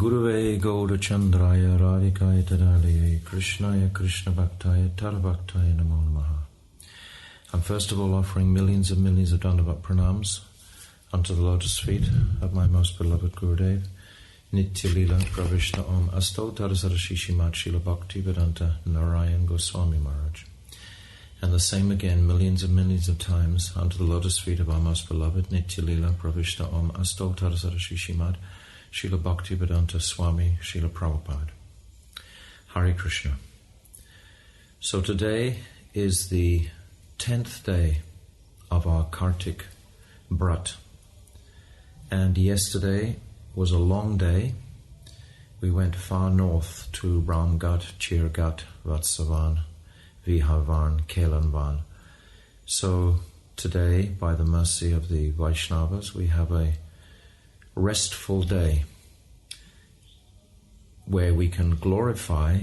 Guruve Gaurachandraya Radhikaya Tadalaya Krishnaya Krishna Bhaktaya Tadabhaktaya Namo Namaha. I'm first of all offering millions of Dandavat pranams unto the lotus feet of my most beloved Gurudev, Nitya Lila Pravishna Om Asto Tarasara Shishimat Srila Bhakti Vedanta Narayan Goswami Maharaj. And the same again millions of times unto the lotus feet of our most beloved Nitya Lila Pravishna Om Asto Tarasara Shishimat Srila Bhakti Vedanta Swami Srila Prabhupada. Hare Krishna. So today is the 10th day of our Kartik Brat. And yesterday was a long day. We went far north to Ramgat, Chirgat, Vatsavan, Vihavan, Kelanvan. So today, by the mercy of the Vaishnavas, we have a restful day where we can glorify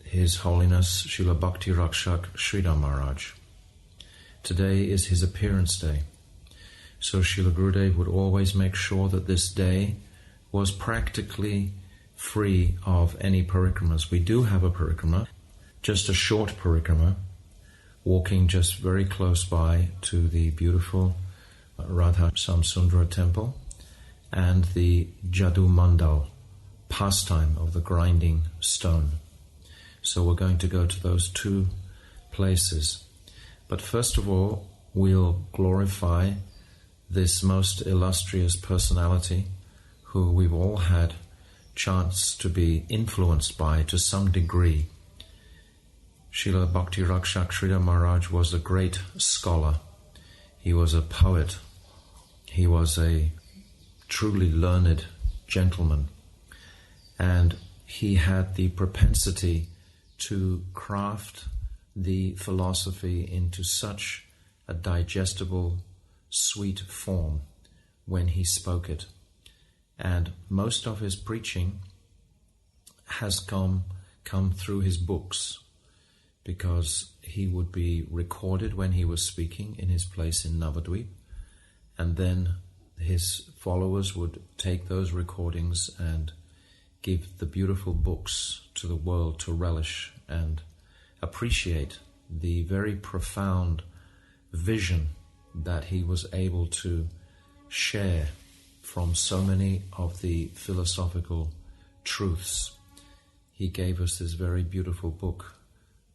His Holiness Srila Bhakti Raksaka Sridhara Maharaj. Today is his appearance day. So Srila Gurudev would always make sure that this day was practically free of any parikramas. We do have a parikrama, just a short parikrama, walking just very close by to the beautiful Radha Samsundara temple and the VRAJA-MANDAL, pastime of the grinding stone. So we're going to go to those two places. But first of all, we'll glorify this most illustrious personality who we've all had chance to be influenced by to some degree. Srila Bhakti Raksaka Sridhara Maharaj was a great scholar. He was a poet. He was a truly learned gentleman. And he had the propensity to craft the philosophy into such a digestible, sweet form when he spoke it. And most of his preaching has come through his books, because he would be recorded when he was speaking in his place in Navadvip, and then his followers would take those recordings and give the beautiful books to the world to relish and appreciate the very profound vision that he was able to share from so many of the philosophical truths. He gave us this very beautiful book,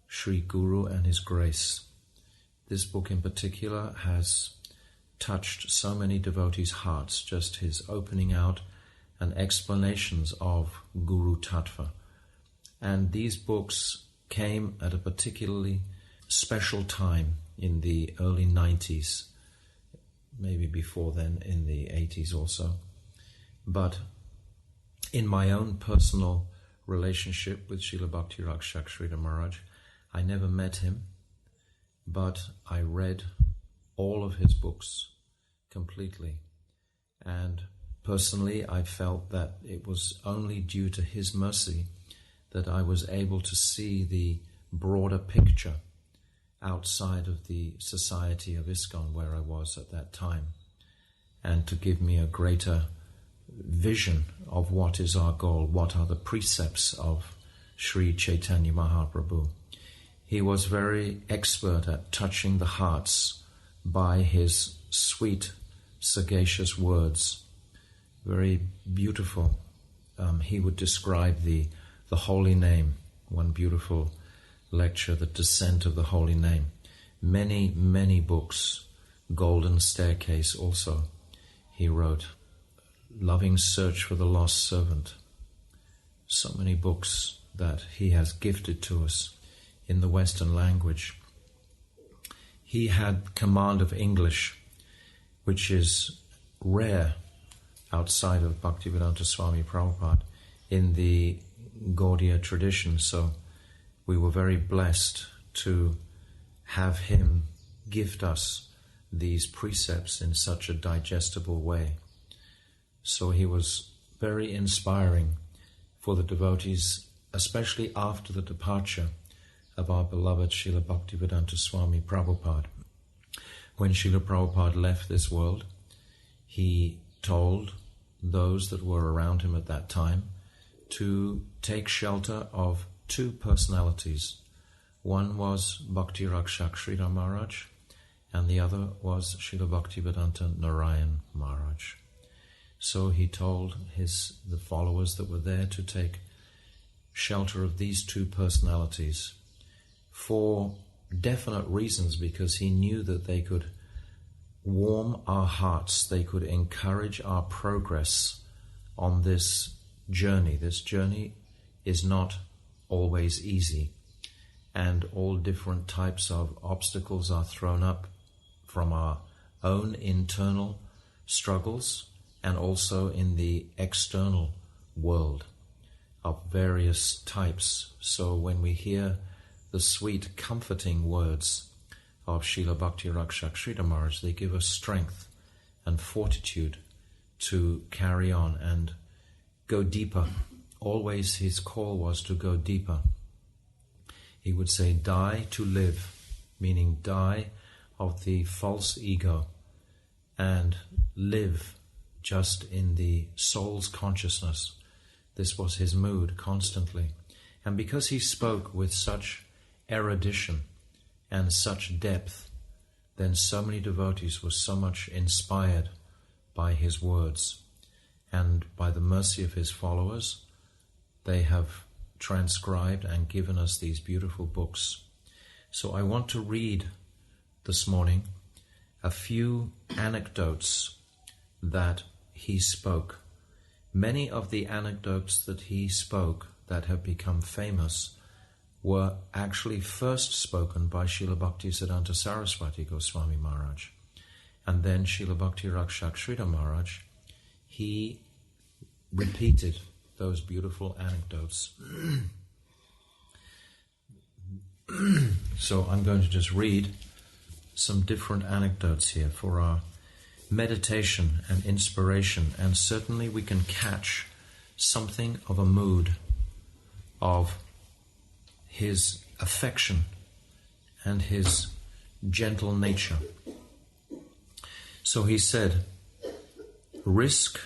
Sri Guru and His Grace. This book in particular has touched so many devotees' hearts, just his opening out and explanations of Guru Tattva. And these books came at a particularly special time in the early 90s, maybe before then in the 80s also. But in my own personal relationship with Srila Bhakti Raksaka Sridhara Maharaj, I never met him, but I read all of his books completely. And personally, I felt that it was only due to his mercy that I was able to see the broader picture outside of the society of ISKCON where I was at that time, and to give me a greater vision of what is our goal, what are the precepts of Sri Chaitanya Mahaprabhu. He was very expert at touching the hearts by his sweet, sagacious words. Very beautiful. He would describe the holy name, one beautiful lecture, The Descent of the Holy Name. Many, many books. Golden Staircase also he wrote. Loving Search for the Lost Servant. So many books that he has gifted to us in the Western language. He had command of English, which is rare outside of Bhaktivedanta Swami Prabhupada in the Gaudiya tradition. So we were very blessed to have him gift us these precepts in such a digestible way. So he was very inspiring for the devotees, especially after the departure of our beloved Srila Bhaktivedanta Swami Prabhupada. When Srila Prabhupada left this world, he told those that were around him at that time to take shelter of two personalities. One was Bhakti Rakshak Sridhara Maharaj, and the other was Srila Bhaktivedanta Narayan Maharaj. So he told the followers that were there to take shelter of these two personalities for definite reasons, because he knew that they could warm our hearts, they could encourage our progress on this journey. This journey is not always easy, and all different types of obstacles are thrown up from our own internal struggles and also in the external world of various types. So when we hear the sweet, comforting words of Srila Bhakti Rakshak Sridhara Maharaj, they give us strength and fortitude to carry on and go deeper. Always his call was to go deeper. He would say, die to live, meaning die of the false ego and live just in the soul's consciousness. This was his mood constantly. And because he spoke with such erudition and such depth, then so many devotees were so much inspired by his words. And by the mercy of his followers, they have transcribed and given us these beautiful books. So I want to read this morning a few anecdotes that he spoke. Many of the anecdotes that he spoke that have become famous were actually first spoken by Srila Bhaktisiddhanta Saraswati Goswami Maharaj. And then Srila Bhakti Rakshak Sridhara Maharaj, he repeated those beautiful anecdotes. So I'm going to just read some different anecdotes here for our meditation and inspiration, and certainly we can catch something of a mood of his affection and his gentle nature. So he said, risk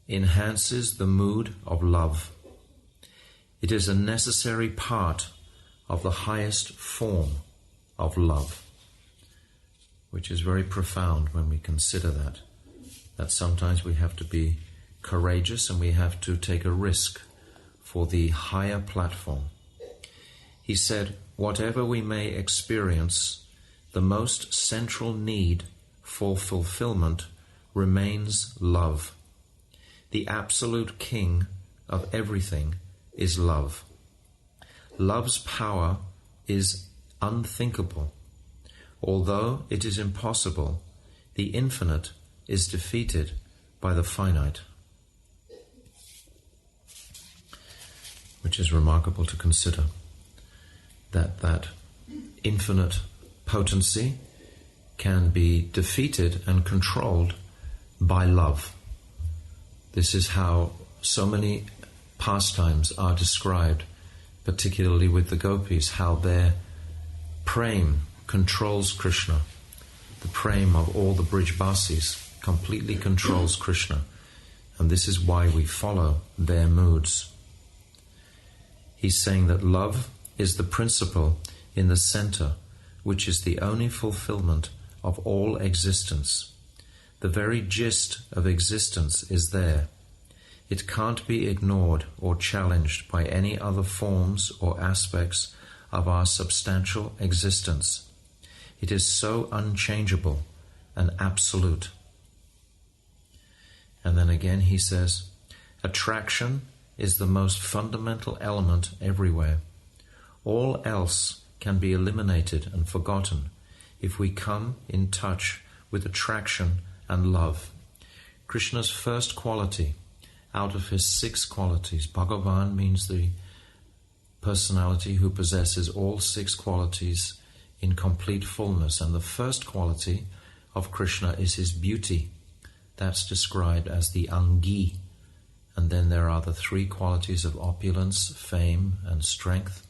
enhances the mood of love. It is a necessary part of the highest form of love, which is very profound when we consider that sometimes we have to be courageous and we have to take a risk for the higher platform. He said, whatever we may experience, the most central need for fulfillment remains love. The absolute king of everything is love. Love's power is unthinkable. Although it is impossible, the infinite is defeated by the finite. Which is remarkable to consider, that infinite potency can be defeated and controlled by love. This is how so many pastimes are described, particularly with the gopis, how their prem controls Krishna. The prem of all the Brijbasis completely controls Krishna, and this is why we follow their moods. He's saying that love is the principle in the center, which is the only fulfillment of all existence. The very gist of existence is there. It can't be ignored or challenged by any other forms or aspects of our substantial existence. It is so unchangeable and absolute. And then again he says, attraction is the most fundamental element everywhere. All else can be eliminated and forgotten if we come in touch with attraction and love. Krishna's first quality out of his 6 qualities, Bhagavan means the personality who possesses all 6 qualities in complete fullness, and the first quality of Krishna is his beauty. That's described as the Angi. And then there are the 3 qualities of opulence, fame and strength.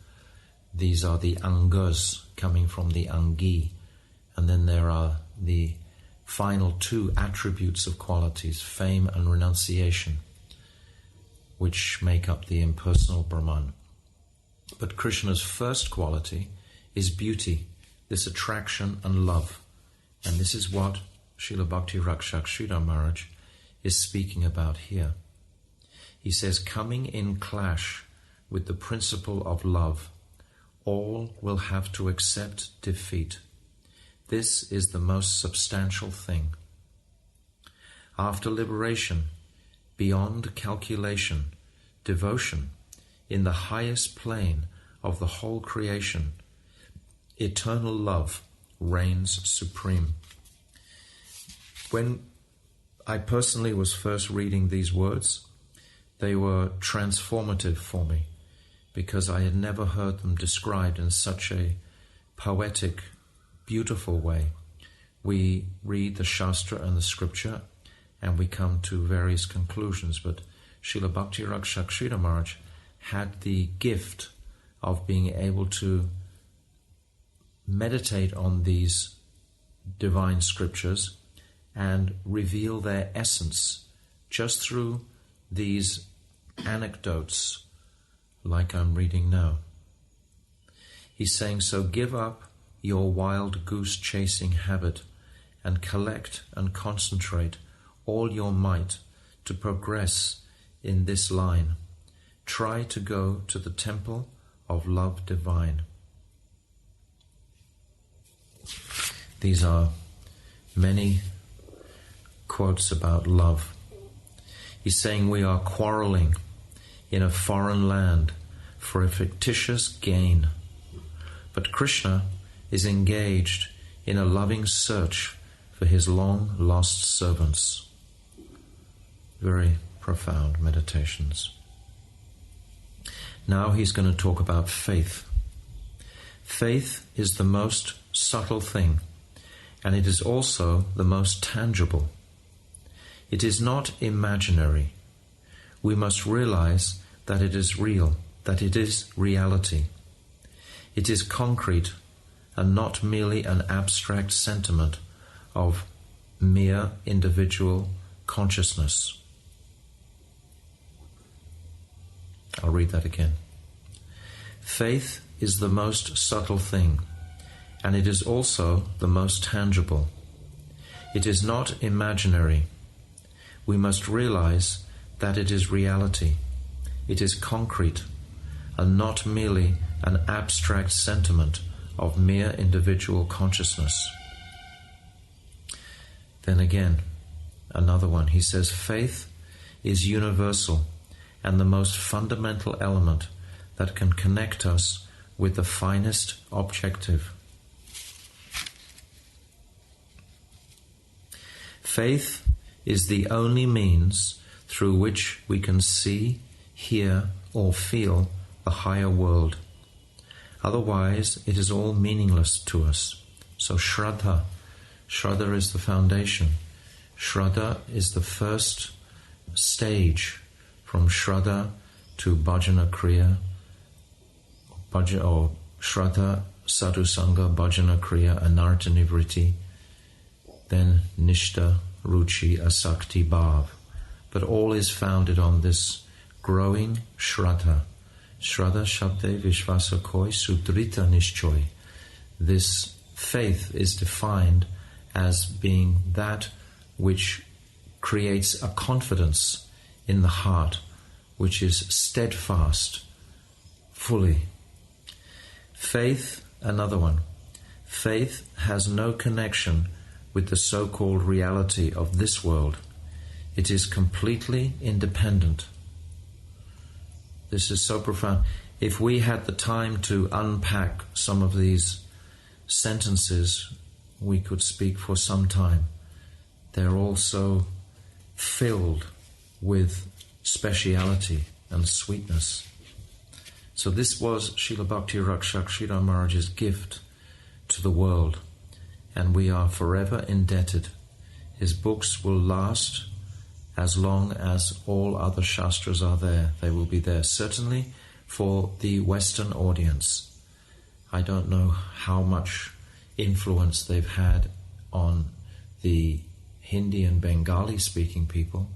These are the Angas coming from the Angi. And then there are the final two attributes of qualities, fame and renunciation, which make up the impersonal Brahman. But Krishna's first quality is beauty, this attraction and love. And this is what Srila Bhakti Rakshak Sridhar Maharaj is speaking about here. He says, coming in clash with the principle of love, all will have to accept defeat. This is the most substantial thing. After liberation, beyond calculation, devotion, in the highest plane of the whole creation, eternal love reigns supreme. When I personally was first reading these words, they were transformative for me, because I had never heard them described in such a poetic, beautiful way. We read the Shastra and the Scripture, and we come to various conclusions, but Srila Bhakti Rakshak Sridhar Maharaj had the gift of being able to meditate on these divine scriptures and reveal their essence just through these anecdotes like I'm reading now. He's saying, so give up your wild goose chasing habit and collect and concentrate all your might to progress in this line. Try to go to the temple of love divine. These are many quotes about love. He's saying we are quarreling in a foreign land for a fictitious gain. But Krishna is engaged in a loving search for his long-lost servants. Very profound meditations. Now he's going to talk about faith. Faith is the most subtle thing, and it is also the most tangible. It is not imaginary. We must realize that it is real, that it is reality. It is concrete and not merely an abstract sentiment of mere individual consciousness. I'll read that again. Faith is the most subtle thing, and it is also the most tangible. It is not imaginary. We must realize that it is reality. It is concrete, and not merely an abstract sentiment of mere individual consciousness. Then again, another one. He says, faith is universal and the most fundamental element that can connect us with the finest objective. Faith is the only means through which we can see, hear, or feel the higher world. Otherwise, it is all meaningless to us. So Shraddha is the foundation. Shraddha is the first stage from Shraddha to Bhajana Kriya, or Shraddha, Sadhusanga, Bhajana Kriya, Anartha Nivritti, then Nishta, Ruchi, Asakti, Bhav. But all is founded on this growing Shraddha. Shraddha Shabde Vishvasa Koi Sudrita Nishchoy. This faith is defined as being that which creates a confidence in the heart, which is steadfast, fully. Faith, another one. Faith has no connection with the so-called reality of this world. It is completely independent. This is so profound. If we had the time to unpack some of these sentences, we could speak for some time. They're all so filled with speciality and sweetness. So this was Srila Bhakti Rakshak Sridhar Maharaj's gift to the world, and we are forever indebted. His books will last as long as all other Shastras are there. They will be there, certainly for the Western audience. I don't know how much influence they've had on the Hindi and Bengali speaking people,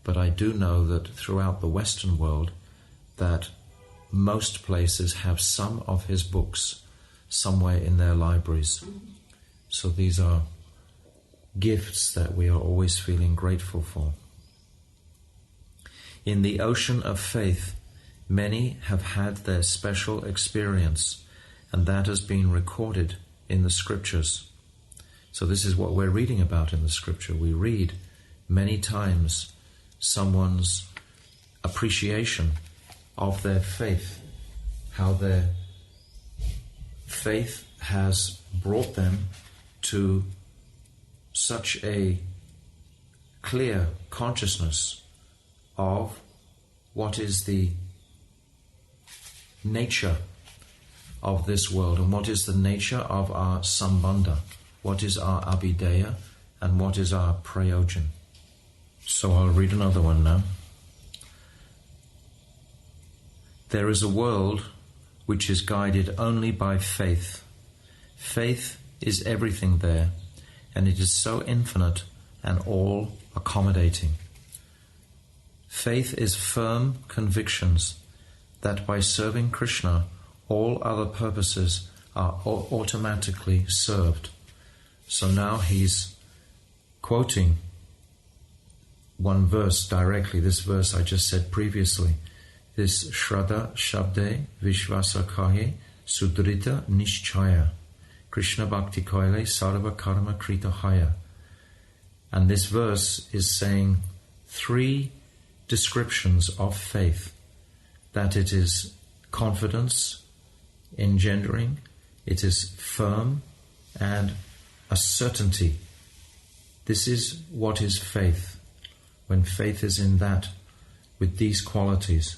but I do know that throughout the Western world that most places have some of his books somewhere in their libraries. So these are gifts that we are always feeling grateful for. In the ocean of faith, many have had their special experience, and that has been recorded in the scriptures. So this is what we're reading about in the scripture. We read many times someone's appreciation of their faith, how their faith has brought them to such a clear consciousness of what is the nature of this world and what is the nature of our sambandha, what is our abhideya and what is our prayojan. So I'll read another one now. There is a world which is guided only by faith. Faith is everything there, and it is so infinite and all-accommodating. Faith is firm convictions that by serving Krishna, all other purposes are automatically served. So now he's quoting one verse directly, this verse I just said previously. This Shraddha Shabde Vishvasa Kaye Sudrita Nishchaya Krishna Bhakti Koile Sarva Karma Krita Haya. And this verse is saying 3 descriptions of faith, that it is confidence, engendering, it is firm, and a certainty. This is what is faith, when faith is in that, with these qualities.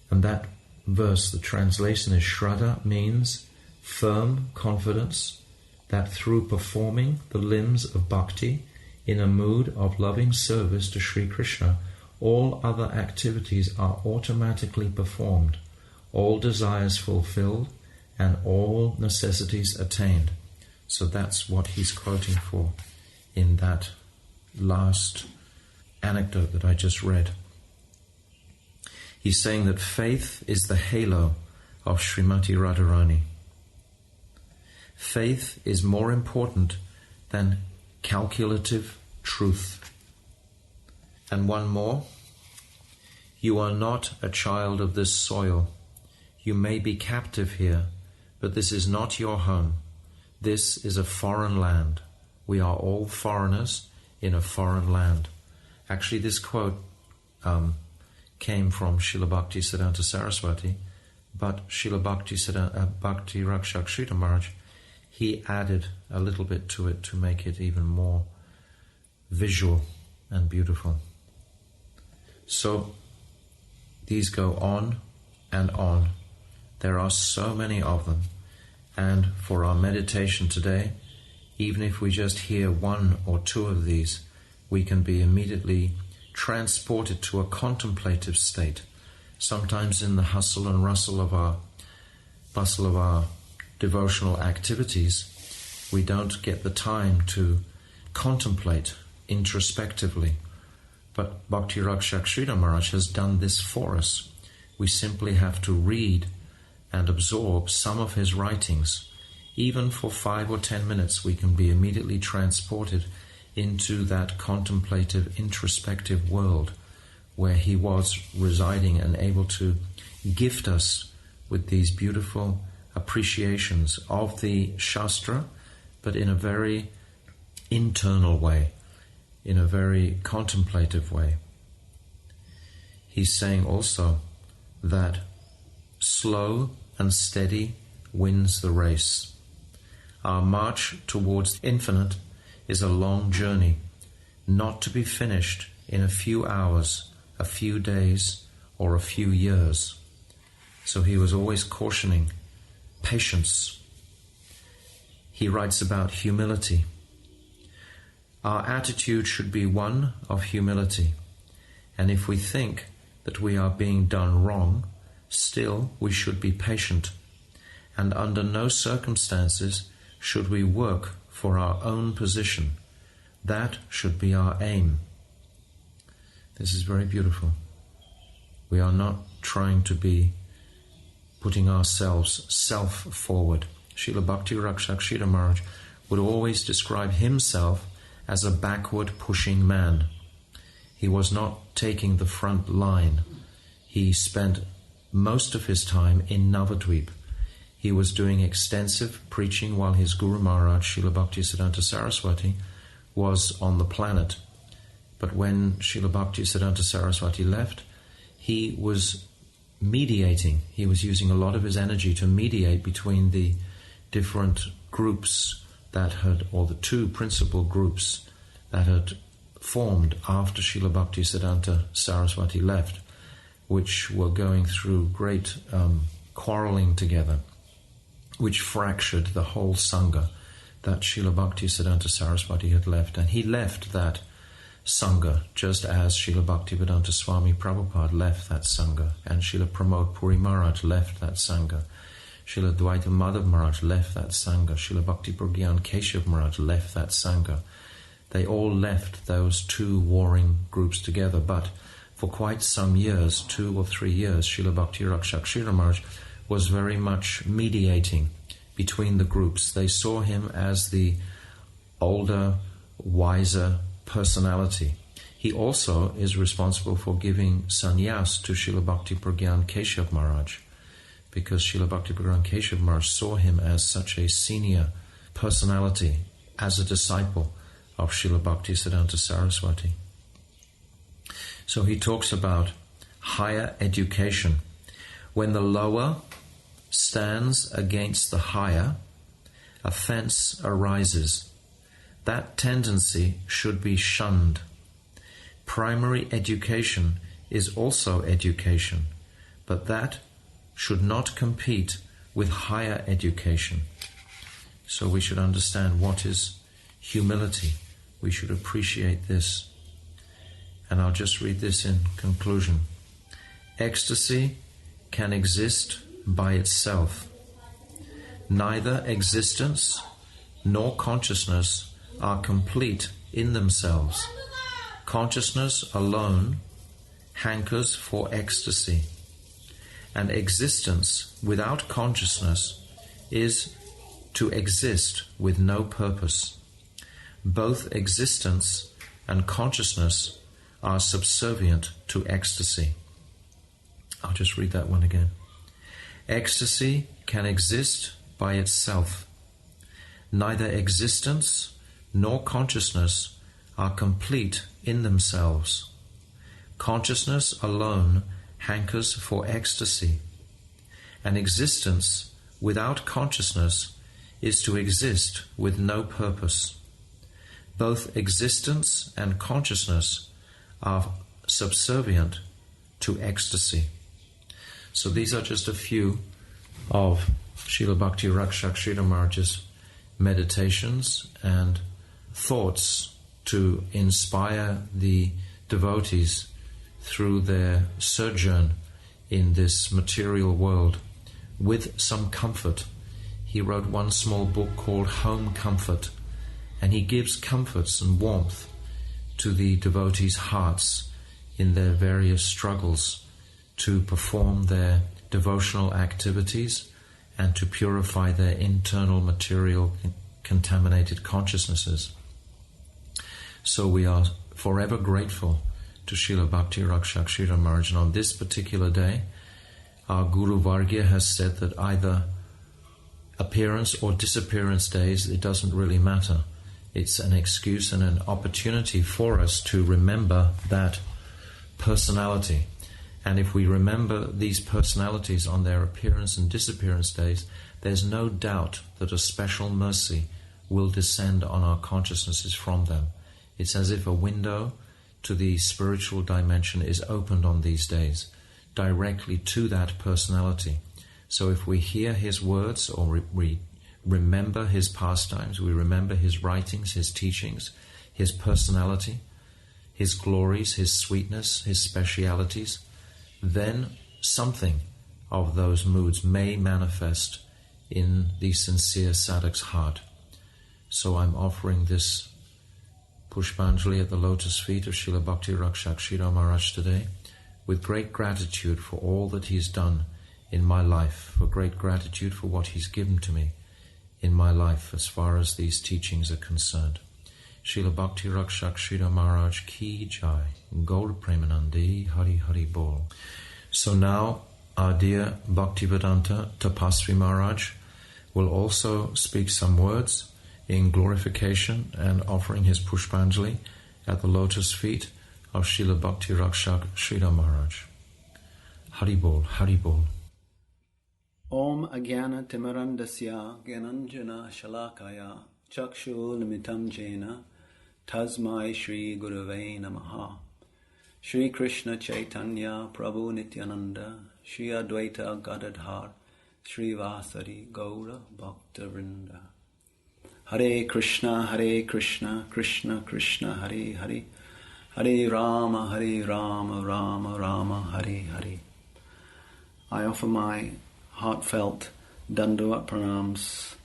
And that verse, the translation is Shraddha, means firm confidence that through performing the limbs of bhakti in a mood of loving service to Sri Krishna, all other activities are automatically performed, all desires fulfilled, and all necessities attained. So that's what he's quoting for in that last anecdote that I just read. He's saying that faith is the halo of Srimati Radharani. Faith is more important than calculative truth. And one more, you are not a child of this soil. You may be captive here, but this is not your home. This is a foreign land. We are all foreigners in a foreign land. Actually, this quote came from Srila Bhakti Siddhanta Saraswati, but Srila Bhakti Raksaka Sridhara Maharaj, he added a little bit to it to make it even more visual and beautiful. So these go on and on. There are so many of them. And for our meditation today, even if we just hear 1 or 2 of these, we can be immediately transported to a contemplative state. Sometimes in the hustle and bustle of our devotional activities, we don't get the time to contemplate introspectively. But Bhakti Raksaka Sridhara Maharaj has done this for us. We simply have to read and absorb some of his writings. Even for 5 or 10 minutes, we can be immediately transported into that contemplative, introspective world where he was residing and able to gift us with these beautiful appreciations of the Shastra, but in a very internal way, in a very contemplative way. He's saying also that slow and steady wins the race. Our march towards the infinite is a long journey, not to be finished in a few hours, a few days, or a few years. So he was always cautioning patience. He writes about humility. Our attitude should be one of humility, and if we think that we are being done wrong, still we should be patient, and under no circumstances should we work for our own position. That should be our aim. This is very beautiful. We are not trying to be putting ourselves self-forward. Srila Bhakti Raksaka Sridhara Maharaj would always describe himself as a backward-pushing man. He was not taking the front line. He spent most of his time in Navadvip. He was doing extensive preaching while his Guru Maharaj, Srila Bhaktisiddhanta Saraswati, was on the planet. But when Srila Bhaktisiddhanta Saraswati left, he was mediating. He was using a lot of his energy to mediate between the different groups that had, or the two principal groups that had formed after Srila Bhaktisiddhanta Saraswati left, which were going through great quarreling together, which fractured the whole Sangha that Srila Bhaktisiddhanta Saraswati had left. And he left that Sangha just as Srila Bhaktivedanta Swami Prabhupada left that Sangha, and Srila Pramod Puri Maharaj left that Sangha, Srila Dvaita Madhav Maharaj left that Sangha, Srila Bhakti Pragyan Keshav Maharaj left that Sangha. They all left those two warring groups together, but for quite some years, 2 or 3 years, Srila Bhakti Raksaka Sridhara Maharaj was very much mediating between the groups. They saw him as the older, wiser personality. He also is responsible for giving sannyas to Srila Bhakti Pragyan Keshav Maharaj, because Srila Bhakti Pragyan Keshav Maharaj saw him as such a senior personality, as a disciple of Srila Bhaktisiddhanta Saraswati. So he talks about higher education. When the lower stands against the higher, offense arises. That tendency should be shunned. Primary education is also education, but that should not compete with higher education. So we should understand what is humility. We should appreciate this. And I'll just read this in conclusion. Ecstasy can exist by itself. Neither existence nor consciousness are complete in themselves. Consciousness alone hankers for ecstasy, and existence without consciousness is to exist with no purpose. Both existence and consciousness are subservient to ecstasy. I'll just read that one again. Ecstasy can exist by itself. Neither existence nor consciousness are complete in themselves. Consciousness alone hankers for ecstasy, and existence without consciousness is to exist with no purpose. Both existence and consciousness are subservient to ecstasy. So these are just a few of Srila Bhakti Raksaka Sridhara Maharaj's meditations and thoughts to inspire the devotees through their sojourn in this material world with some comfort. He wrote one small book called Home Comfort, and he gives comforts and warmth to the devotees' hearts in their various struggles to perform their devotional activities and to purify their internal material contaminated consciousnesses. So we are forever grateful to Srila Bhakti Raksaka Sridhara Maharaj. And on this particular day, our Guru Vargya has said that either appearance or disappearance days, it doesn't really matter. It's an excuse and an opportunity for us to remember that personality. And if we remember these personalities on their appearance and disappearance days, there's no doubt that a special mercy will descend on our consciousnesses from them. It's as if a window to the spiritual dimension is opened on these days, directly to that personality. So if we hear his words, or we remember his pastimes, we remember his writings, his teachings, his personality, his glories, his sweetness, his specialities, then something of those moods may manifest in the sincere sadhak's heart. So I'm offering this Pushpanjali at the lotus feet of Srila Bhakti Rakshak Sridhar Maharaj today, with great gratitude for all that he's done in my life, for great gratitude for what he's given to me in my life as far as these teachings are concerned. Srila Bhakti Rakshak Sridhar Maharaj Ki Jai, Gaur Premanandi, Hari Hari Bol. So now our dear Bhaktivedanta Tapasvi Maharaj will also speak some words in glorification and offering his Pushpanjali at the lotus feet of Srila Bhakti Rakshak Sridhar Maharaj. Hari Bol, Hari Bol. Om Agyana Timarandasya Gyananjana Shalakaya Chakshul Nimitam Jena Tasmai Shri Gurave Namaha. Shri Krishna Chaitanya Prabhu Nityananda Shri Advaita Gadadhar Shri Vasari Gaura Bhaktarinda. Hare Krishna, Krishna Krishna, Hare Hare, Hare Rama, Rama Rama, Hare Hare. I offer my heartfelt Dandavat pranams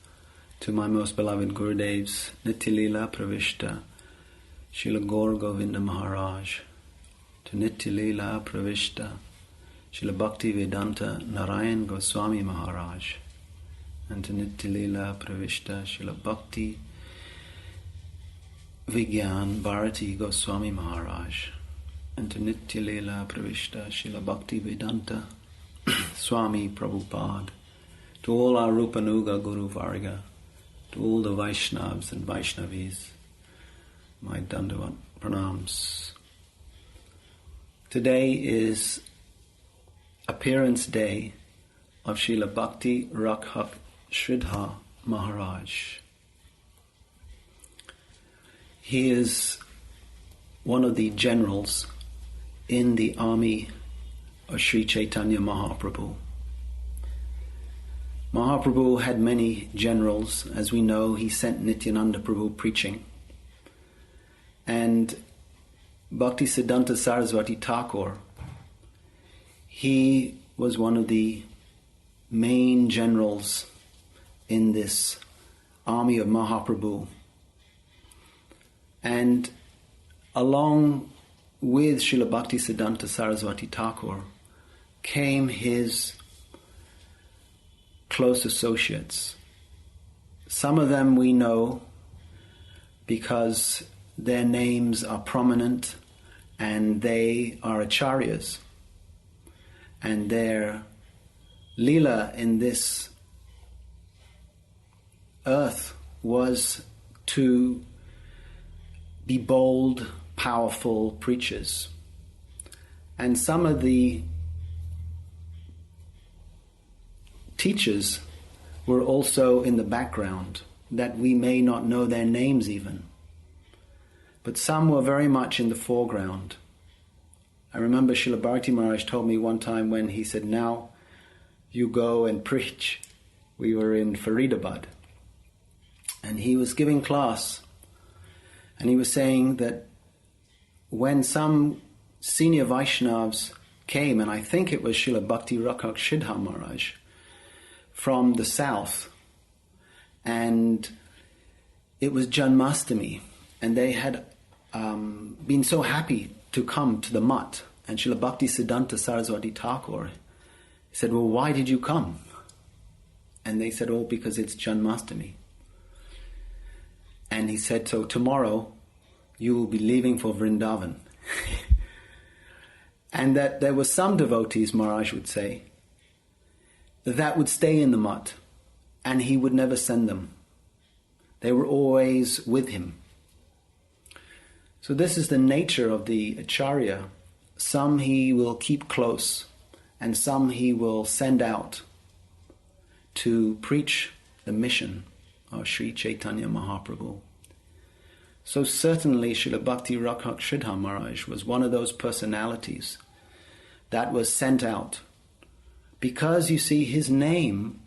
to my most beloved Gurudevs, Nityalila Pravishta, Srila Gaur Govinda Maharaj, to Nityalila Pravishta, Srila Bhakti Vedanta Narayan Goswami Maharaj, and to Nityalila Pravishta, Srila Bhakti Vigyan Bharati Goswami Maharaj, and to Nityalila Pravishta, Srila Bhakti Vedanta Swami Prabhupada, to all our Rupanuga Guru Varga, to all the Vaishnavas and Vaishnavis, my Dandavat pranams. Today is appearance day of Srila Bhakti Rakshak Sridhar Maharaj. He is one of the generals in the army of Sri Chaitanya Mahaprabhu. Mahaprabhu had many generals. As we know, he sent Nityananda Prabhu preaching. And Bhaktisiddhanta Saraswati Thakur, he was one of the main generals in this army of Mahaprabhu. And along with Srila Bhaktisiddhanta Saraswati Thakur came his close associates. Some of them we know because their names are prominent and they are acharyas. And their lila in this earth was to be bold, powerful preachers. And some of the teachers were also in the background, that we may not know their names even. But some were very much in the foreground. I remember Srila Bharati Maharaj told me one time when he said, now you go and preach. We were in Faridabad. And he was giving class. And he was saying that when some senior Vaishnavas came, and I think it was Srila Bhakti Rakshak Sridhar Maharaj from the south, and it was Janmastami, and they had been so happy to come to the mutt. And Srila Bhaktisiddhanta Saraswati Thakur said, well, why did you come? And they said, oh, because it's Janmastami. And he said, so tomorrow you will be leaving for Vrindavan. And that there were some devotees, Maharaj would say, that would stay in the mutt, and he would never send them. They were always with him. So this is the nature of the acharya. Some he will keep close, and some he will send out to preach the mission of Sri Chaitanya Mahaprabhu. So certainly Srila Bhakti Rakshak Sridhar Maharaj was one of those personalities that was sent out. Because, you see, his name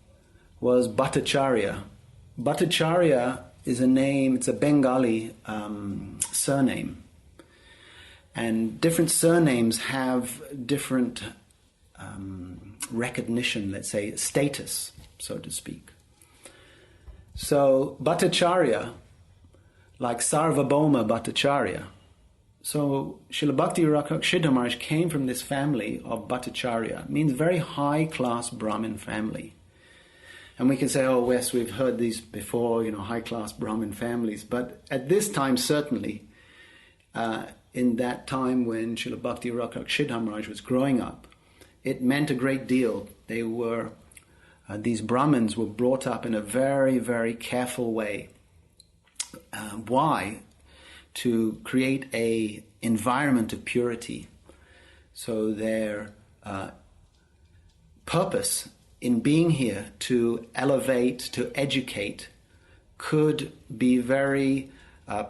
was Bhattacharya. Bhattacharya is a name, it's a Bengali surname. And different surnames have different recognition, let's say, status, so to speak. So Bhattacharya like Sarvabhauma Bhattacharya. So Srila Bhakti Rakshaka Maharaj came from this family of Bhattacharya. It means very high-class Brahmin family. And we can say, oh yes, we've heard these before, high-class Brahmin families. But at this time, certainly, in that time when Srila Bhakti Rakshaka Maharaj was growing up, it meant a great deal. They were, these Brahmins were brought up in a very, very careful way. Why? To create a environment of purity. So their purpose in being here to elevate, to educate, could be very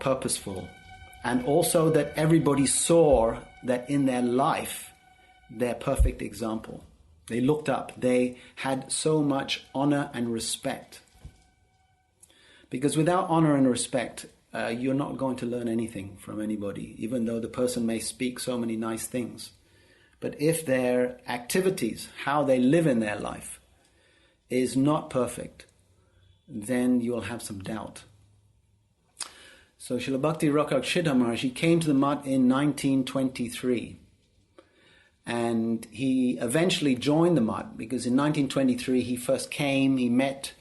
purposeful. And also that everybody saw that in their life, their perfect example. They looked up. They had so much honor and respect. Because without honor and respect, you're not going to learn anything from anybody, even though the person may speak so many nice things. But if their activities, how they live in their life, is not perfect, then you'll have some doubt. So Srila Bhakti Rakshaka Maharaj, he came to the Mutt in 1923. And he eventually joined the Mutt because in 1923 he first came, he met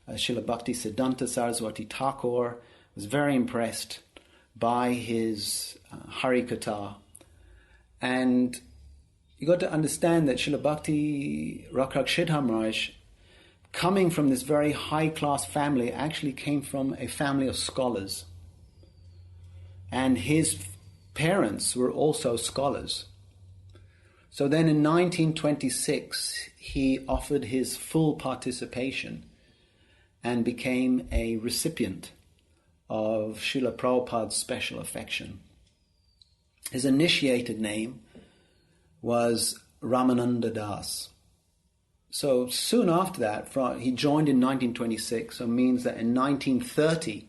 Srila Bhakti Siddhanta Saraswati Thakur, was very impressed by his Hari-katha. And you got to understand that Srila Bhakti Rakshaka Maharaj, coming from this very high-class family, actually came from a family of scholars. And his parents were also scholars. So then in 1926, he offered his full participation and became a recipient of Srila Prabhupada's special affection. His initiated name was Ramananda Das. So soon after that, he joined in 1926, so it means that in 1930,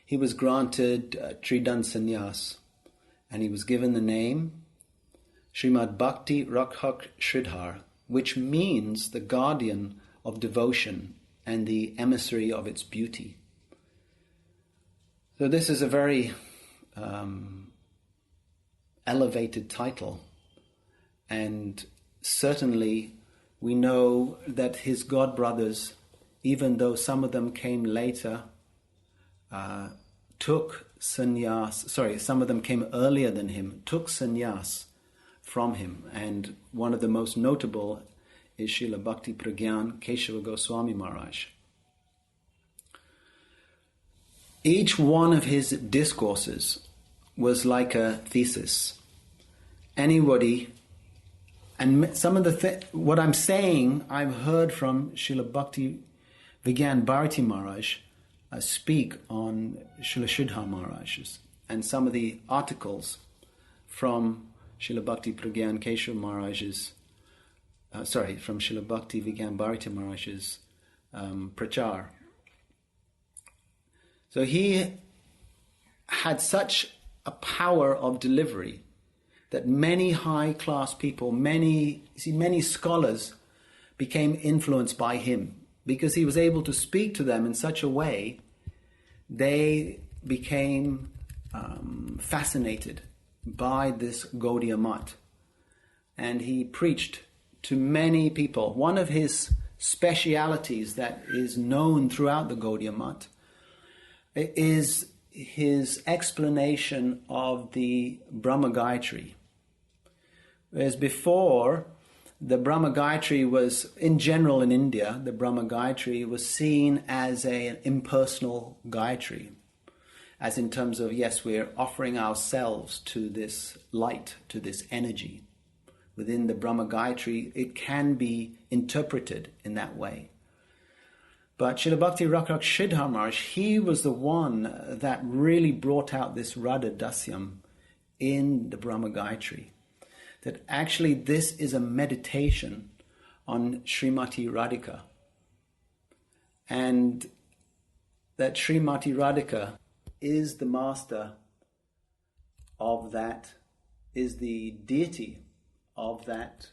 he was granted Tridan Sannyas, and he was given the name Srimad Bhakti Rakhak Sridhara, which means the guardian of devotion and the emissary of its beauty. So this is a very elevated title, and certainly we know that his god brothers, even though some of them came later, took sannyas, some of them came earlier than him, took sannyas from him. And one of the most notable is Srila Bhakti Pragyan Keshava Goswami Maharaj. Each one of his discourses was like a thesis. Anybody, and some of what I'm saying, I've heard from Srila Bhakti Vigyan Bharati Maharaj speak on Srila Sridhar Maharaj's, and some of the articles from Srila Bhakti Pragyan Keshava Maharaj's, from Srila Bhakti Vigyan Bharati Maharaj's prachar. So he had such a power of delivery that many high-class people, many scholars became influenced by him because he was able to speak to them in such a way they became fascinated by this Gaudiya Math. And he preached to many people. One of his specialities that is known throughout the Gaudiya Math is his explanation of the Brahma Gayatri. Whereas before, the Brahma Gayatri was, in general in India, the Brahma Gayatri was seen as an impersonal Gayatri. As in terms of, yes, we're offering ourselves to this light, to this energy. Within the Brahma Gayatri, it can be interpreted in that way. But Srila Bhakti Rakshaka Maharaj, he was the one that really brought out this Radha Dasyam in the Brahma Gayatri. That actually this is a meditation on Srimati Radhika. And that Srimati Radhika is the master of that, is the deity of that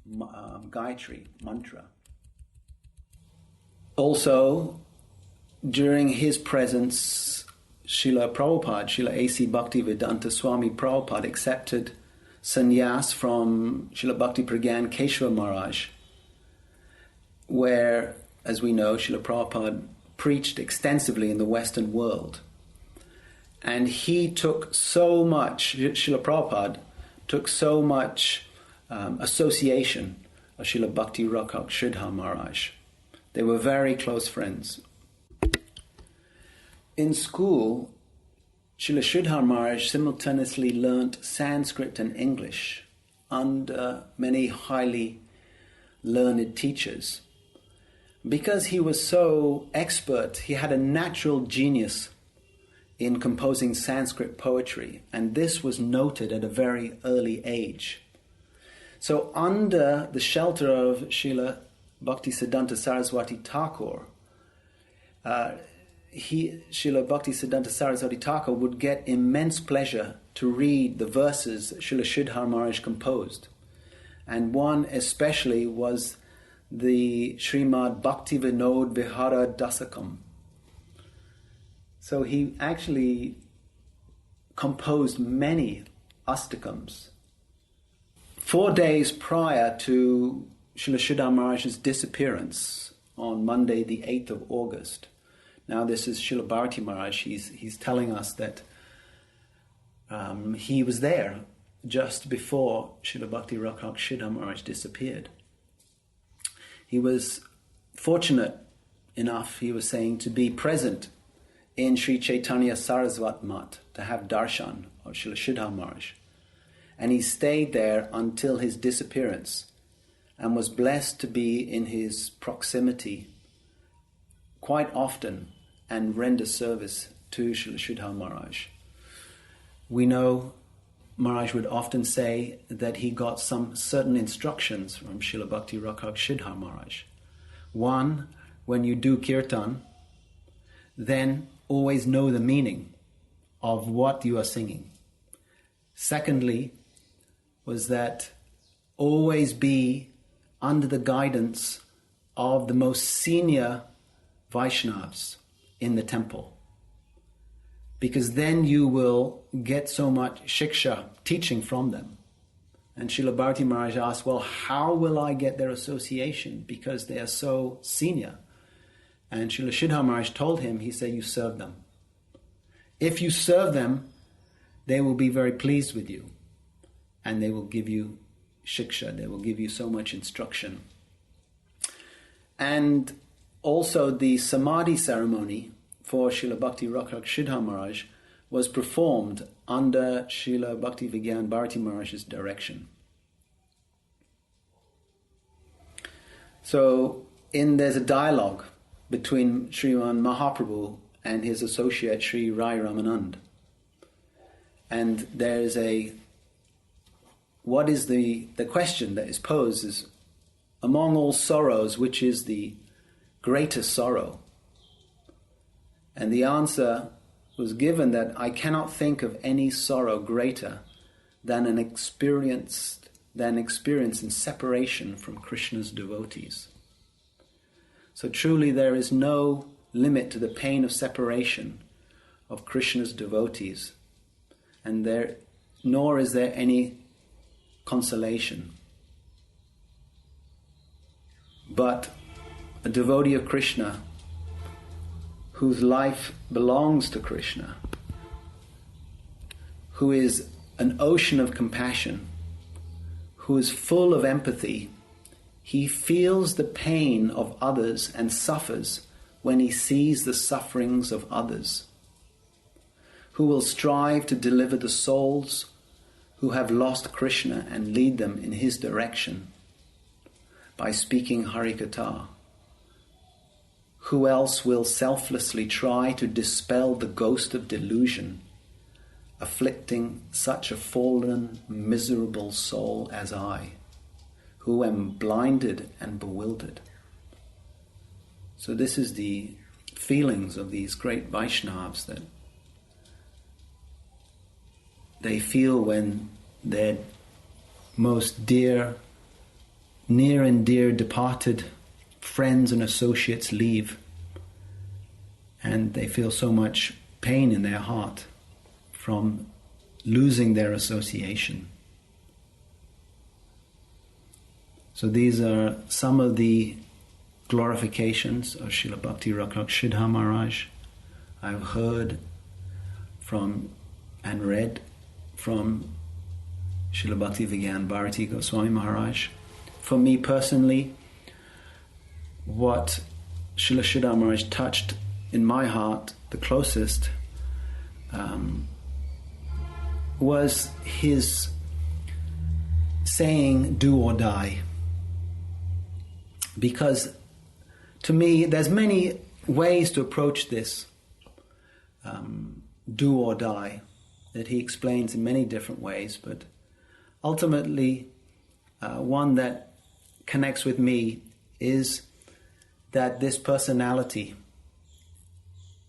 Gayatri mantra. Also, during his presence, Srila Prabhupada, Srila A.C. Bhaktivedanta Swami Prabhupada accepted sannyas from Srila Bhakti Pragyan Keshava Maharaj, where, as we know, Srila Prabhupada preached extensively in the Western world. And he took so much, Srila Prabhupada took so much association of Srila Bhakti Raksaka Sridhara Maharaj. They were very close friends. In school, Srila Sridhara Maharaj simultaneously learnt Sanskrit and English under many highly learned teachers. Because he was so expert, he had a natural genius in composing Sanskrit poetry, and this was noted at a very early age. So under the shelter of Srila Bhaktisiddhanta Saraswati Thakur, Srila Bhaktisiddhanta Saraswati Thakur would get immense pleasure to read the verses Srila Sridhara Maharaj composed. And one especially was the Srimad Bhakti Vinod Vihara Dasakam. So he actually composed many astakams. 4 days prior to Srila Sridhara Maharaj's disappearance on Monday the 8th of August. Now this is Srila Bharati Maharaj. He's telling us that he was there just before Srila Bhakti Raksaka Sridhara Maharaj disappeared. He was fortunate enough, he was saying, to be present in Sri Chaitanya Sarasvat Mat, to have darshan of Srila Sridhara Maharaj. And he stayed there until his disappearance and was blessed to be in his proximity quite often and render service to Srila Sridhara Maharaj. We know Maharaj would often say that he got some certain instructions from Srila Bhakti Raksaka Sridhara Maharaj. One, when you do kirtan, then always know the meaning of what you are singing. Secondly, was that always be under the guidance of the most senior Vaishnavas in the temple, because then you will get so much shiksha, teaching from them. And Srila Bharati Maharaj asked, well, how will I get their association, because they are so senior? And Srila Sridhara Maharaj told him, he said, you serve them. If you serve them, they will be very pleased with you, and they will give you shiksha, they will give you so much instruction. And also the samadhi ceremony for Srila Bhakti Raksaka Sridhara Maharaj was performed under Srila Bhakti Vigyan Bharati Maharaj's direction. So there's a dialogue between Sriman Mahaprabhu and his associate Sri Rai-Ramanand. And there's what is the question that is posed is, among all sorrows, which is the greatest sorrow? And the answer was given that I cannot think of any sorrow greater than an experience in separation from Krishna's devotees. So truly there is no limit to the pain of separation of Krishna's devotees, and nor is there any consolation. But a devotee of Krishna whose life belongs to Krishna, who is an ocean of compassion, who is full of empathy, he feels the pain of others and suffers when he sees the sufferings of others, who will strive to deliver the souls who have lost Krishna and lead them in his direction by speaking Hari-katha. Who else will selflessly try to dispel the ghost of delusion, afflicting such a fallen, miserable soul as I, who am blinded and bewildered? So this is the feelings of these great Vaishnavas that they feel when their most dear, near and dear departed friends and associates leave, and they feel so much pain in their heart from losing their association. So these are some of the glorifications of Srila Bhakti Raksaka Sridhara Maharaj. I've heard from and read from Srila Bhakti Vigyan Bharati Goswami Maharaj. For me personally, what Srila Sridhara Maharaj touched in my heart the closest was his saying, "Do or die." Because to me, there's many ways to approach this do or die that he explains in many different ways, but ultimately one that connects with me is that this personality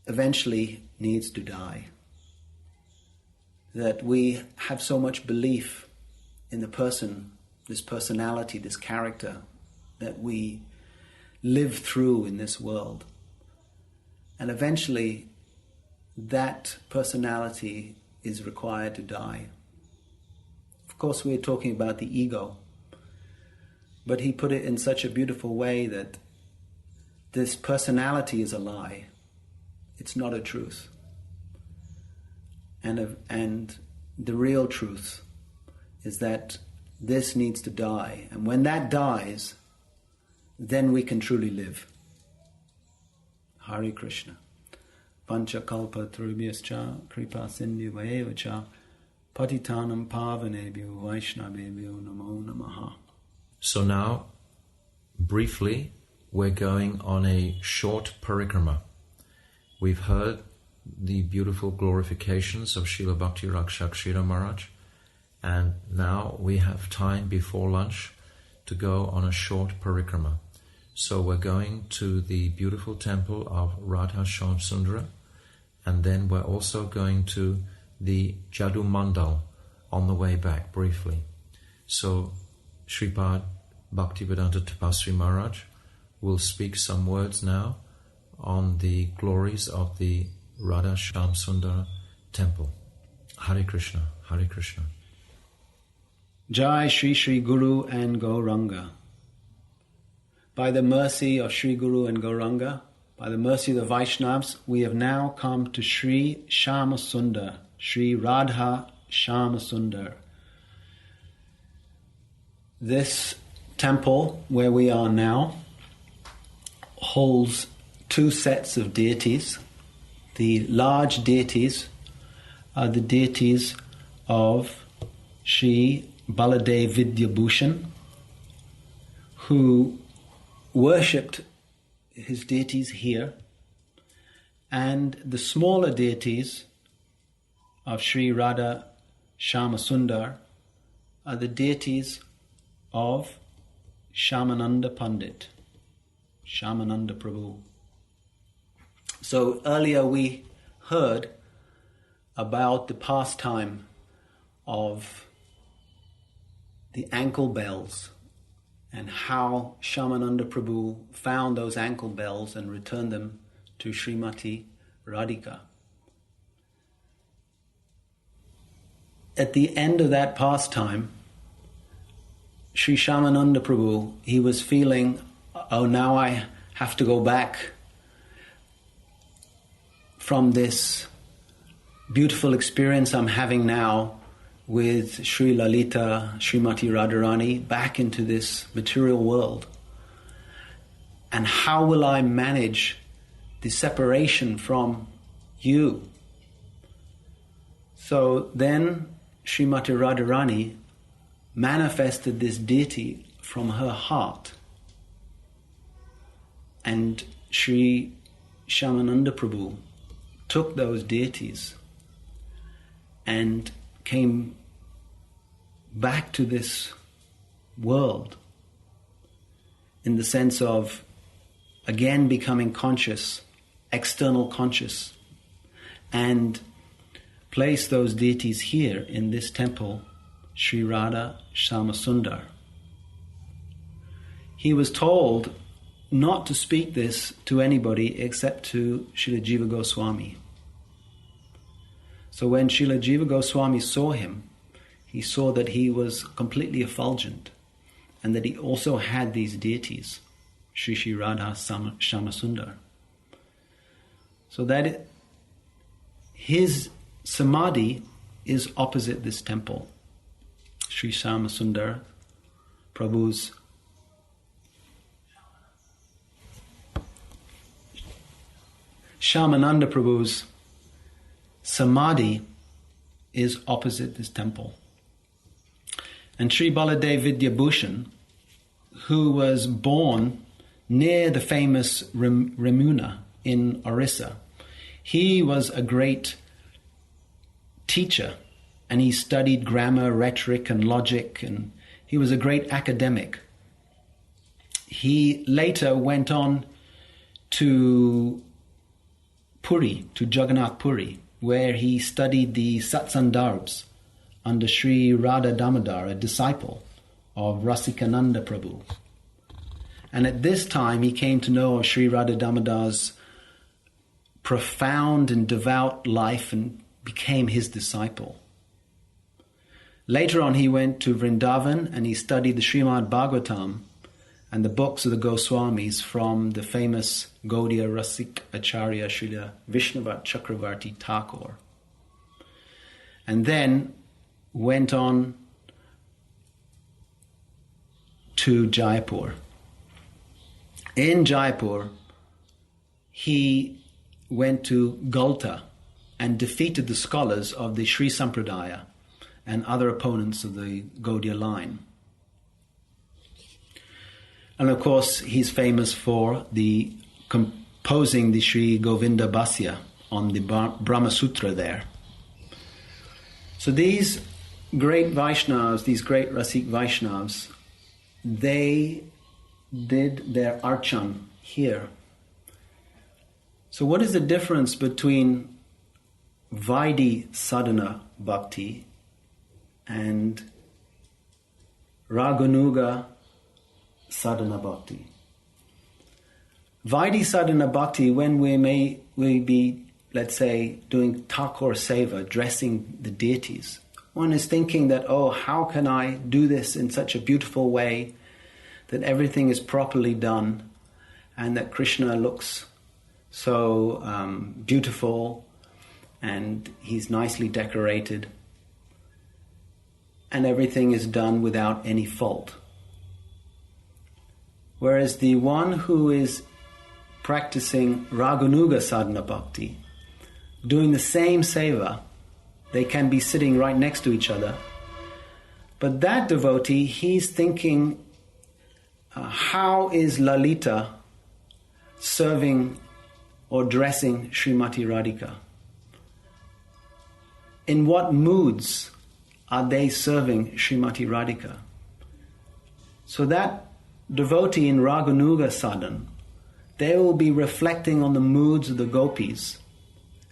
eventually needs to die. That we have so much belief in the person, this personality, this character that we live through in this world. And eventually that personality is required to die. Of course, we're talking about the ego, but he put it in such a beautiful way that this personality is a lie. It's not a truth. And the real truth is that this needs to die. And when that dies, then we can truly live. Hare Krishna. Panchakalpa tribhyascha kripa sindhu vaevacha patitanam pavanebhyo vaishnavebhyo namo namaha. So now, briefly, we're going on a short parikrama. We've heard the beautiful glorifications of Srila Bhakti Raksaka Sridhara Maharaj, and now we have time before lunch to go on a short parikrama. So we're going to the beautiful temple of Radha Shyam Sundara, and then we're also going to the VRAJA-MANDAL on the way back briefly. So Sripad Bhaktivedanta Tapasri Maharaj will speak some words now on the glories of the Radha Shyam Sundara temple. Hare Krishna, Hare Krishna. Jai Shri Shri Guru and Gauranga. By the mercy of Shri Guru and Gauranga, by the mercy of the Vaishnavas, we have now come to Shri Shyama Sundar, Shri Radha Shyama Sundar. This temple where we are now holds two sets of deities. The large deities are the deities of Shri Baladev Vidyabhushan, who worshipped his deities here, and the smaller deities of Shri Radha Shyama Sundar are the deities of Shyamananda Pandit, Shyamananda Prabhu. So earlier we heard about the pastime of the ankle bells and how Shyamananda Prabhu found those ankle bells and returned them to Srimati Radhika. At the end of that pastime, Sri Shyamananda Prabhu, he was feeling, oh, now I have to go back from this beautiful experience I'm having now with Sri Lalita, Srimati Radharani, back into this material world. And how will I manage the separation from you? So then Srimati Radharani manifested this deity from her heart. And Sri Shyamananda Prabhu took those deities and came back to this world in the sense of again becoming conscious, external conscious, and place those deities here in this temple, Sri Radha Shyama Sundar. He was told not to speak this to anybody except to Srila Jiva Goswami. So when Srila Jiva Goswami saw him, he saw that he was completely effulgent and that he also had these deities, Shri Shri Radha Shyamasundar. So that his samadhi is opposite this temple. Shri Shyamasundar Prabhu's Shyamananda Prabhu's samadhi is opposite this temple. And Sri Baladev Vidyabhushan, who was born near the famous Remuna in Orissa, he was a great teacher, and he studied grammar, rhetoric, and logic, and he was a great academic. He later went on to Puri, to Jagannath Puri, where he studied the Satsandarbs under Sri Radha Damodar, a disciple of Rasikananda Prabhu. And at this time he came to know of Sri Radha Damodar's profound and devout life and became his disciple. Later on he went to Vrindavan and he studied the Srimad Bhagavatam and the books of the Goswamis from the famous Gaudiya Rasik Acharya Srila Vishnavat Chakravarti Thakur. And then went on to Jaipur. In Jaipur, he went to Galta and defeated the scholars of the Sri Sampradaya and other opponents of the Gaudiya line. And of course, he's famous for the composing the Sri Govinda Bhasya on the Brahma Sutra there. So these great Vaishnavas, these great Rasik Vaishnavas, they did their archan here. So what is the difference between Vaidhi sadhana bhakti and Raganuga sadhana bhakti? Vaidhi sadhana bhakti, when we be, let's say, doing Thakur seva, dressing the deities, one is thinking that, oh, how can I do this in such a beautiful way that everything is properly done and that Krishna looks so beautiful and he's nicely decorated and everything is done without any fault. Whereas the one who is practicing Raganuga sadhana bhakti, doing the same seva, they can be sitting right next to each other, but that devotee, he's thinking, how is Lalita serving or dressing Srimati Radhika? In what moods are they serving Srimati Radhika? So that devotee in Raganuga sadhana, they will be reflecting on the moods of the gopis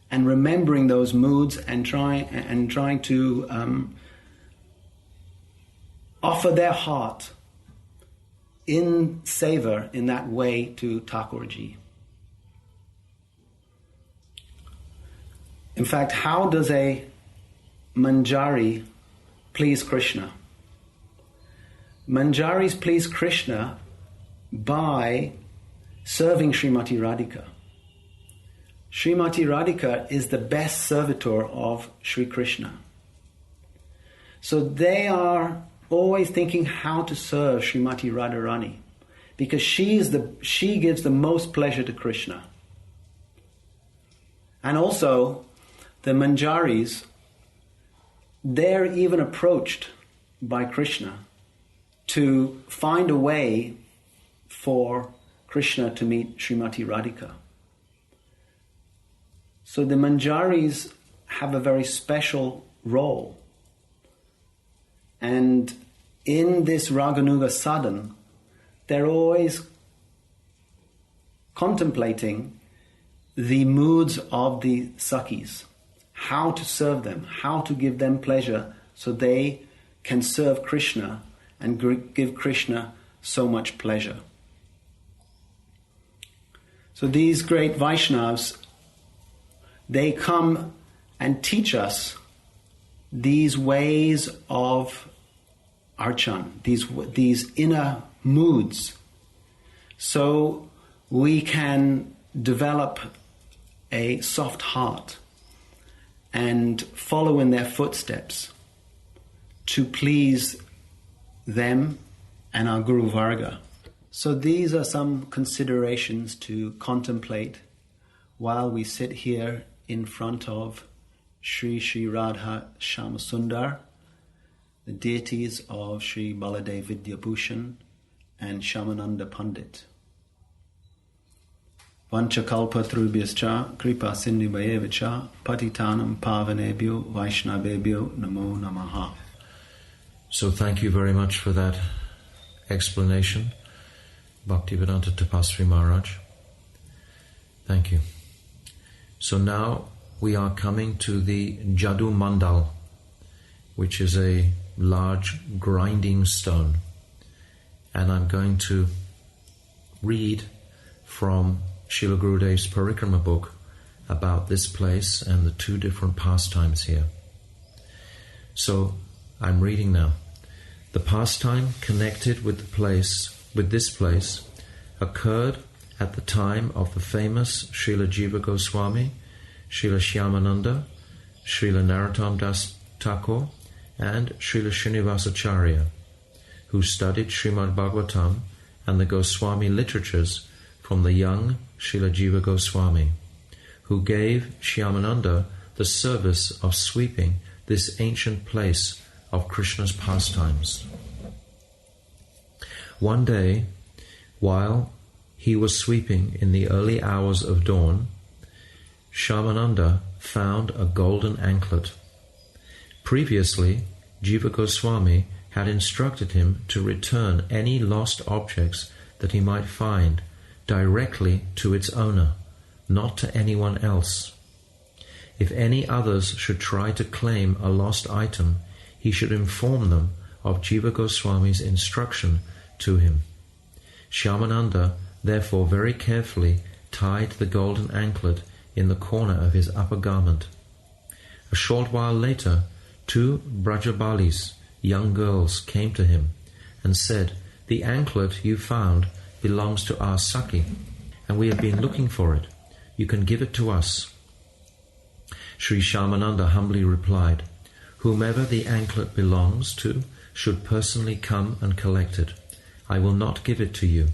and remembering those moods and trying to offer their heart in seva in that way to Thakurji. In fact, how does a manjari please Krishna? Manjaris please Krishna by serving Srimati Radhika. Srimati Radhika is the best servitor of Sri Krishna. So they are always thinking how to serve Srimati Radharani because she gives the most pleasure to Krishna. And also, the manjaris, they're even approached by Krishna to find a way for Krishna to meet Srimati Radhika. So the manjaris have a very special role. And in this Raganuga sadhana, they're always contemplating the moods of the Sakhis, how to serve them, how to give them pleasure so they can serve Krishna and give Krishna so much pleasure. So these great Vaishnavas, they come and teach us these ways of archan, these inner moods, so we can develop a soft heart and follow in their footsteps to please them and our Guru Varga. So these are some considerations to contemplate while we sit here in front of Sri Radha Shyamasundar, the deities of Sri Baladev Vidyabhushan and Shyamananda Pandit. Vanchakalpa Trubhyascha Kripa Sindhuvayevacha Patitanam Pavanebhyo Vaishnavebhyo Namo Namaha. So thank you very much for that explanation, Bhaktivedanta Tapasvi Maharaj. Thank you. So now we are coming to the VRAJA-MANDAL, which is a large grinding stone. And I'm going to read from Srila Gurudev's Parikrama book about this place and the two different pastimes here. So I'm reading now. The pastime connected with this place occurred at the time of the famous Srila Jiva Goswami, Srila Shyamananda, Srila Narottam Das Thakur, and Srila Srinivasacharya, who studied Srimad Bhagavatam and the Goswami literatures from the young Srila Jiva Goswami, who gave Shyamananda the service of sweeping this ancient place of Krishna's pastimes. One day, while he was sweeping in the early hours of dawn, Shyamananda found a golden anklet. Previously, Jiva Goswami had instructed him to return any lost objects that he might find directly to its owner, not to anyone else. If any others should try to claim a lost item, he should inform them of Jiva Goswami's instruction to him. Shyamananda therefore very carefully tied the golden anklet in the corner of his upper garment. A short while later, 2 Brajabalis, young girls, came to him and said, "The anklet you found belongs to our Saki, and we have been looking for it. You can give it to us." Sri Shyamananda humbly replied, "Whomever the anklet belongs to should personally come and collect it. I will not give it to you."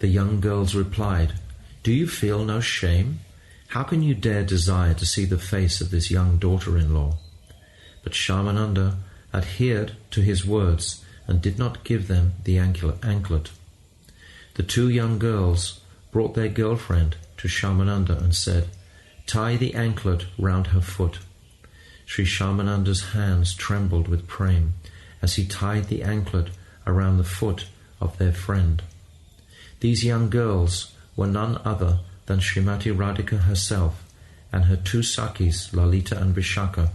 The young girls replied, "Do you feel no shame? How can you dare desire to see the face of this young daughter-in-law?" But Shyamananda adhered to his words and did not give them the anklet. The 2 young girls brought their girlfriend to Shyamananda and said, "Tie the anklet round her foot." Sri Shyamananda's hands trembled with prema as he tied the anklet around the foot of their friend. These young girls were none other than Srimati Radhika herself and her 2 Sakis, Lalita and Vishaka.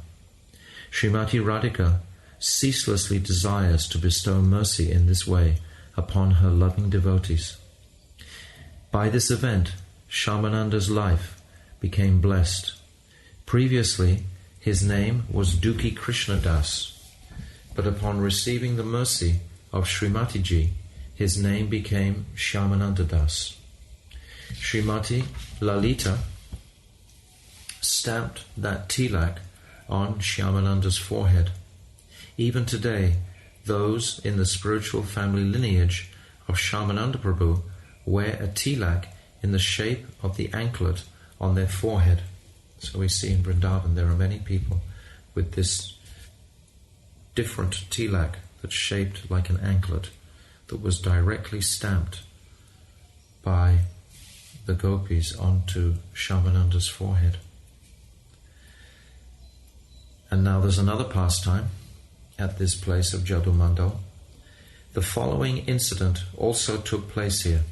Srimati Radhika ceaselessly desires to bestow mercy in this way upon her loving devotees. By this event, Shyamananda's life became blessed. Previously, his name was Dukhi Krishna Das, but upon receiving the mercy of Srimati Ji, his name became Shyamananda Das. Srimati Lalita stamped that tilak on Shyamananda's forehead. Even today, those in the spiritual family lineage of Shyamananda Prabhu wear a tilak in the shape of the anklet on their forehead. So we see in Vrindavan there are many people with this different tilak that's shaped like an anklet that was directly stamped by the gopis onto Shyamananda's forehead. And now there's another pastime at this place of VRAJA-MANDAL. The following incident also took place here.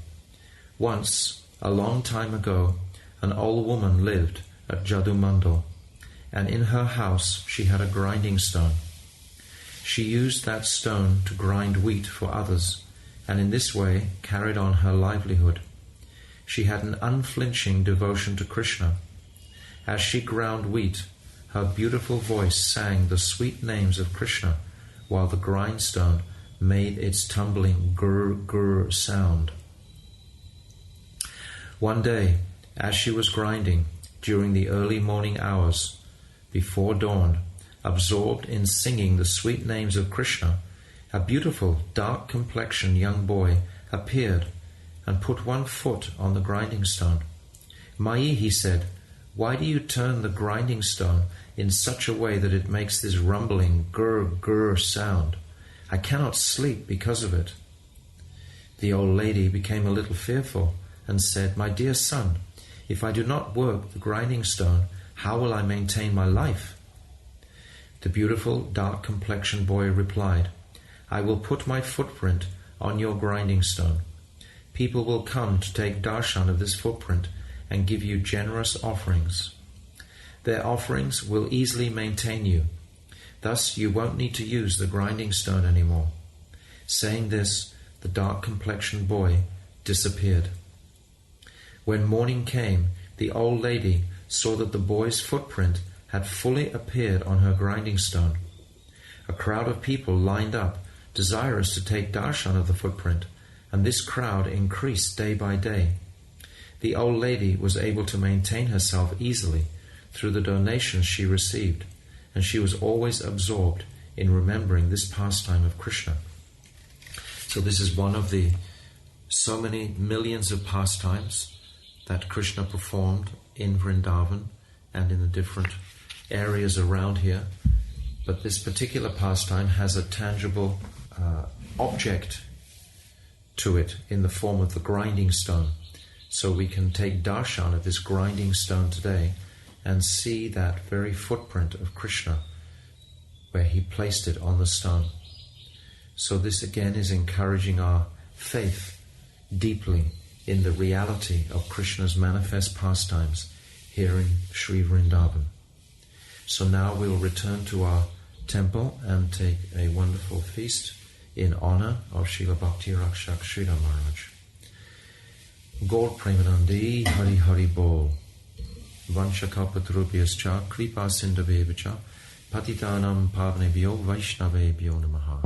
Once, a long time ago, an old woman lived at VRAJA-MANDAL, and in her house she had a grinding stone. She used that stone to grind wheat for others, and in this way carried on her livelihood. She had an unflinching devotion to Krishna. As she ground wheat, her beautiful voice sang the sweet names of Krishna while the grindstone made its tumbling gur sound. One day, as she was grinding during the early morning hours before dawn, absorbed in singing the sweet names of Krishna, a beautiful dark-complexioned young boy appeared and put one foot on the grinding stone. "Mai," he said, "why do you turn the grinding stone in such a way that it makes this rumbling gur sound? I cannot sleep because of it." The old lady became a little fearful and said, "My dear son, if I do not work the grinding stone, how will I maintain my life?" The beautiful dark-complexioned boy replied, "I will put my footprint on your grinding stone. People will come to take darshan of this footprint and give you generous offerings. Their offerings will easily maintain you. Thus you won't need to use the grinding stone anymore." Saying this, the dark-complexioned boy disappeared. When morning came, the old lady saw that the boy's footprint had fully appeared on her grinding stone. A crowd of people lined up, desirous to take darshan of the footprint, and this crowd increased day by day. The old lady was able to maintain herself easily through the donations she received, and she was always absorbed in remembering this pastime of Krishna. So this is one of the so many millions of pastimes that Krishna performed in Vrindavan and in the different areas around here. But this particular pastime has a tangible object to it in the form of the grinding stone. So we can take darshan of this grinding stone today and see that very footprint of Krishna where he placed it on the stone. So this again is encouraging our faith deeply in the reality of Krishna's manifest pastimes here in Sri Vrindavan. So now we'll return to our temple and take a wonderful feast in honor of Srila Bhakti Raksaka Sridhara Maharaj. Gaur Premanandi Hari Hari Bol Vanshakapatrubhyascha Kripa Sindhavevacha Patitanam Pavnebhyo Vaishnavebhyo Namaha.